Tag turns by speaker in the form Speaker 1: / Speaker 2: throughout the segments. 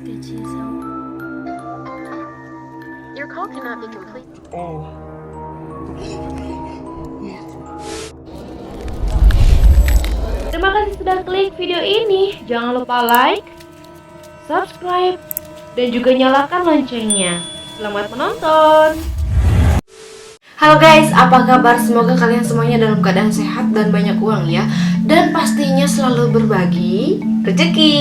Speaker 1: sketchy as hell.
Speaker 2: Your call cannot be complete.
Speaker 3: Terima kasih sudah klik video ini. Jangan lupa like, subscribe, dan juga nyalakan loncengnya. Selamat menonton. Halo guys, apa kabar? Semoga kalian semuanya dalam keadaan sehat dan banyak uang ya. Dan pastinya selalu berbagi rezeki.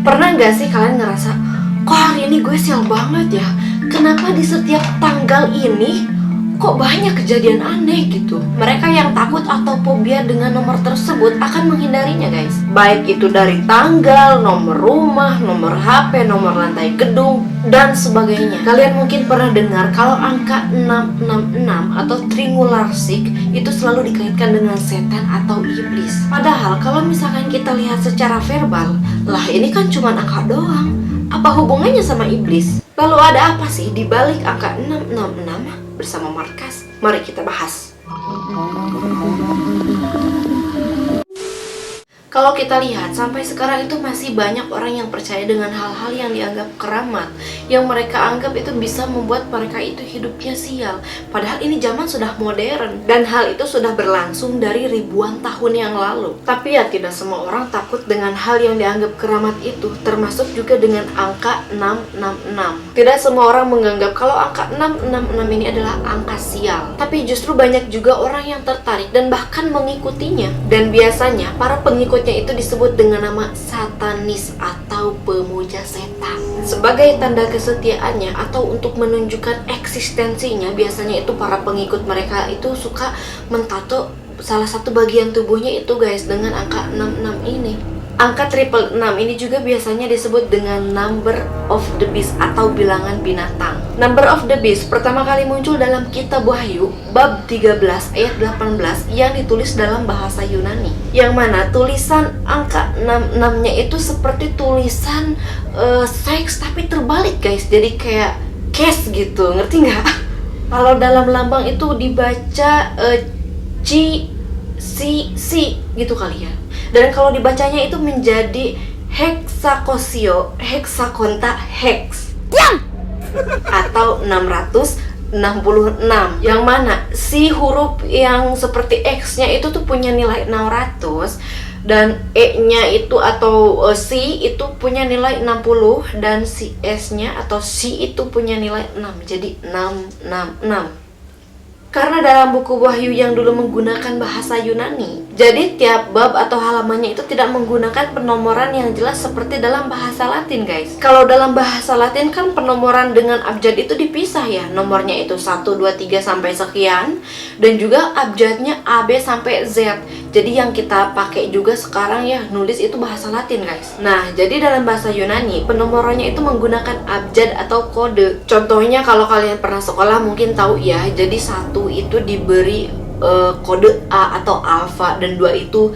Speaker 3: Pernah gak sih kalian ngerasa, kok hari ini gue sial banget ya? Kenapa di setiap tanggal ini kok banyak kejadian aneh gitu? Mereka yang takut atau fobia dengan nomor tersebut akan menghindarinya guys. Baik itu dari tanggal, nomor rumah, nomor HP, nomor lantai gedung, dan sebagainya. Kalian mungkin pernah dengar kalau angka 666 atau Tringularsik itu selalu dikaitkan dengan setan atau iblis. Padahal kalau misalkan kita lihat secara verbal, lah ini kan cuma angka doang. Apa hubungannya sama iblis? Lalu ada apa sih di balik angka 666? Bersama Markas, mari kita bahas. Kalau kita lihat, sampai sekarang itu masih banyak orang yang percaya dengan hal-hal yang dianggap keramat, yang mereka anggap itu bisa membuat mereka itu hidupnya sial. Padahal ini zaman sudah modern, dan hal itu sudah berlangsung dari ribuan tahun yang lalu. Tapi ya tidak semua orang takut dengan hal yang dianggap keramat itu, termasuk juga dengan angka 666. Tidak semua orang menganggap kalau angka 666 ini adalah angka sial. Tapi justru banyak juga orang yang tertarik dan bahkan mengikutinya. Dan biasanya para pengikut itu disebut dengan nama satanis atau pemuja setan. Sebagai tanda kesetiaannya atau untuk menunjukkan eksistensinya, biasanya itu para pengikut mereka itu suka mentato salah satu bagian tubuhnya itu guys dengan angka 66 ini. Angka 666 ini juga biasanya disebut dengan number of the beast atau bilangan binatang. Number of the beast pertama kali muncul dalam kitab Wahyu bab 13 ayat 18 yang ditulis dalam bahasa Yunani. Yang mana tulisan angka 66-nya itu seperti tulisan seks tapi terbalik guys. Jadi kayak case gitu, ngerti nggak? Kalau dalam lambang itu dibaca C, C, C gitu kali ya. Dan kalau dibacanya itu menjadi hexakosio, hexakonta, hex atau 666. Yang mana si huruf yang seperti X-nya itu tuh punya nilai 600, dan E-nya itu atau C itu punya nilai 60, dan si S-nya atau C itu punya nilai 6. Jadi 666. Karena dalam buku Wahyu yang dulu menggunakan bahasa Yunani, jadi tiap bab atau halamannya itu tidak menggunakan penomoran yang jelas seperti dalam bahasa Latin guys. Kalau dalam bahasa Latin kan penomoran dengan abjad itu dipisah ya. Nomornya itu 1, 2, 3 sampai sekian, dan juga abjadnya A, B sampai Z. Jadi yang kita pakai juga sekarang ya nulis itu bahasa Latin guys. Nah jadi dalam bahasa Yunani penomorannya itu menggunakan abjad atau kode. Contohnya kalau kalian pernah sekolah mungkin tahu ya. Jadi 1 itu diberi kode A atau alfa, dan 2 itu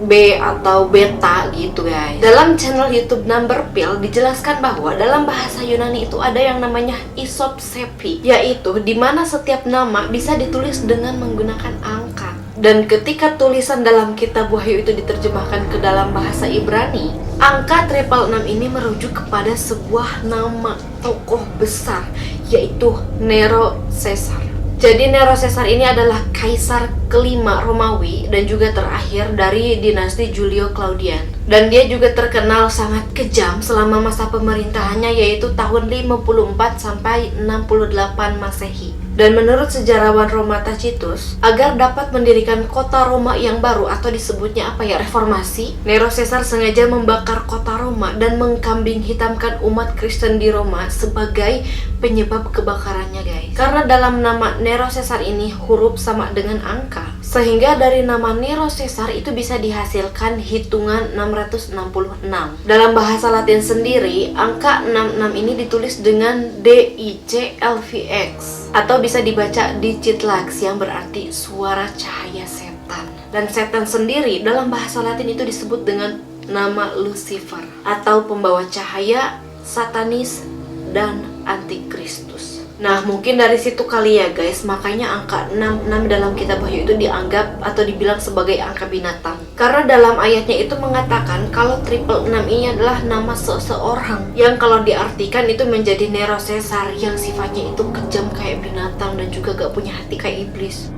Speaker 3: B atau beta gitu guys. Dalam channel YouTube Number Pill dijelaskan bahwa dalam bahasa Yunani itu ada yang namanya isopsepi, yaitu dimana setiap nama bisa ditulis dengan menggunakan angka. Dan ketika tulisan dalam kitab Wahyu itu diterjemahkan ke dalam bahasa Ibrani, angka 666 ini merujuk kepada sebuah nama tokoh besar, yaitu Nero Caesar. Jadi Nero Caesar ini adalah kaisar kelima Romawi dan juga terakhir dari dinasti Julio Claudian. Dan dia juga terkenal sangat kejam selama masa pemerintahannya, yaitu tahun 54 sampai 68 Masehi. Dan menurut sejarawan Roma Tacitus, agar dapat mendirikan kota Roma yang baru atau disebutnya reformasi, Nero Caesar sengaja membakar kota Roma dan mengkambing hitamkan umat Kristen di Roma sebagai penyebab kebakarannya guys. Karena dalam nama Nero Caesar ini huruf sama dengan angka, sehingga dari nama Nero Caesar itu bisa dihasilkan hitungan 666. Dalam bahasa Latin sendiri, angka 66 ini ditulis dengan DICLVX atau bisa dibaca Digitlax yang berarti suara cahaya setan. Dan setan sendiri dalam bahasa Latin itu disebut dengan nama Lucifer atau pembawa cahaya, satanis, dan antikristus. Nah, mungkin dari situ kali ya guys, makanya angka 66 dalam kitab Wahyu itu dianggap atau dibilang sebagai angka binatang. Karena dalam ayatnya itu mengatakan kalau 666 ini adalah nama seseorang yang kalau diartikan itu menjadi Nero Caesar yang sifatnya itu kejam kayak binatang dan juga gak punya hati kayak iblis.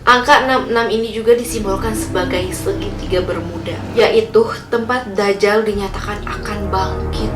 Speaker 3: Angka 66 ini juga disimbolkan sebagai segitiga Bermuda, yaitu tempat Dajjal dinyatakan akan bangkit.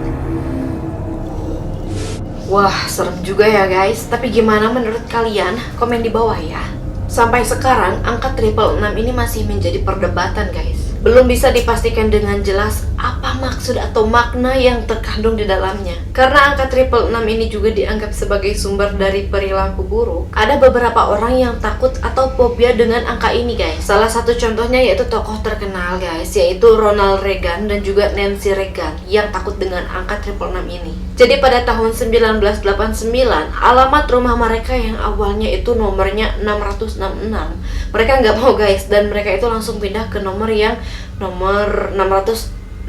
Speaker 3: Wah, serem juga ya guys. Tapi gimana menurut kalian? Komen di bawah ya. Sampai sekarang, angka 666 ini masih menjadi perdebatan guys. Belum bisa dipastikan dengan jelas apa maksud atau makna yang terkandung di dalamnya. Karena angka 666 ini juga dianggap sebagai sumber dari perilaku buruk. Ada beberapa orang yang takut atau fobia dengan angka ini guys. Salah satu contohnya yaitu tokoh terkenal guys, yaitu Ronald Reagan dan juga Nancy Reagan yang takut dengan angka 666 ini. Jadi pada tahun 1989, alamat rumah mereka yang awalnya itu nomornya 666, mereka nggak mau guys, dan mereka itu langsung pindah ke nomor yang nomor 668.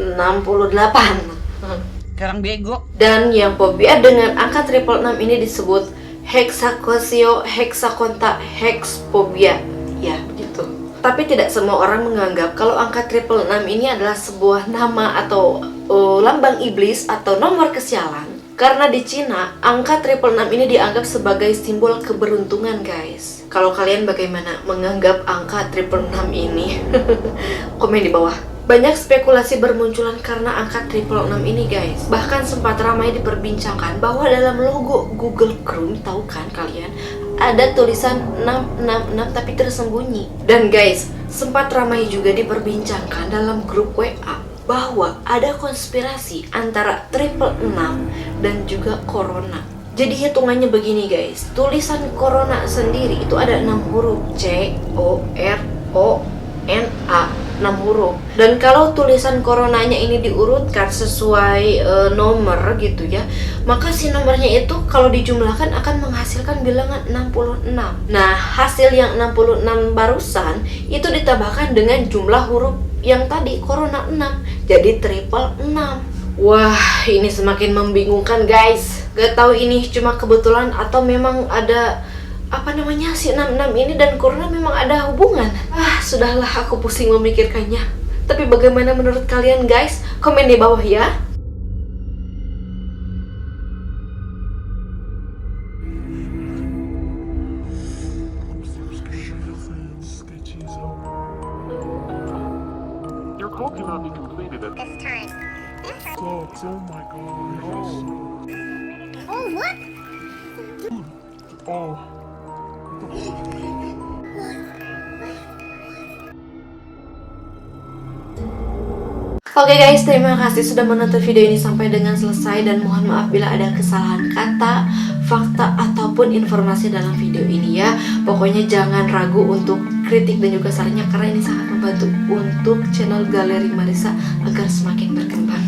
Speaker 1: Sekarang bego.
Speaker 3: Dan yang fobia dengan angka 666 ini disebut hexacosio hexakonta hexphobia. Ya, begitu. Tapi tidak semua orang menganggap kalau angka 666 ini adalah sebuah nama atau lambang iblis atau nomor kesialan. Karena di Cina, angka 666 ini dianggap sebagai simbol keberuntungan guys. Kalau kalian bagaimana menganggap angka 666 ini? Komen di bawah. Banyak spekulasi bermunculan karena angka 666 ini guys. Bahkan sempat ramai diperbincangkan bahwa dalam logo Google Chrome, tahu kan kalian, ada tulisan 666 tapi tersembunyi. Dan guys, sempat ramai juga diperbincangkan dalam grup WA bahwa ada konspirasi antara 666 dan juga Corona. Jadi hitungannya begini guys, tulisan Corona sendiri itu ada 6 huruf, C-O-R-O-N-A, 6 huruf. Dan kalau tulisan Coronanya ini diurutkan sesuai nomor gitu ya, maka si nomornya itu kalau dijumlahkan akan menghasilkan bilangan 66. Nah, hasil yang 66 barusan itu ditambahkan dengan jumlah huruf yang tadi Corona 6, jadi 666. Wah, ini semakin membingungkan guys. Gak tahu ini cuma kebetulan atau memang ada si 66 ini dan Corona memang ada hubungan. Sudahlah, aku pusing memikirkannya. Tapi bagaimana menurut kalian guys? Komen di bawah ya.
Speaker 4: Your call cannot be completed at
Speaker 2: This time.
Speaker 4: clocks. Oh my gosh.
Speaker 2: Oh, what?
Speaker 4: Oh.
Speaker 3: Oke guys, terima kasih sudah menonton video ini sampai dengan selesai. Dan mohon maaf bila ada kesalahan kata, fakta, ataupun informasi dalam video ini ya. Pokoknya jangan ragu untuk kritik dan juga sarannya, karena ini sangat membantu untuk channel Galeri Marissa agar semakin berkembang.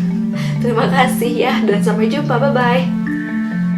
Speaker 3: Terima kasih ya, dan sampai jumpa, bye-bye.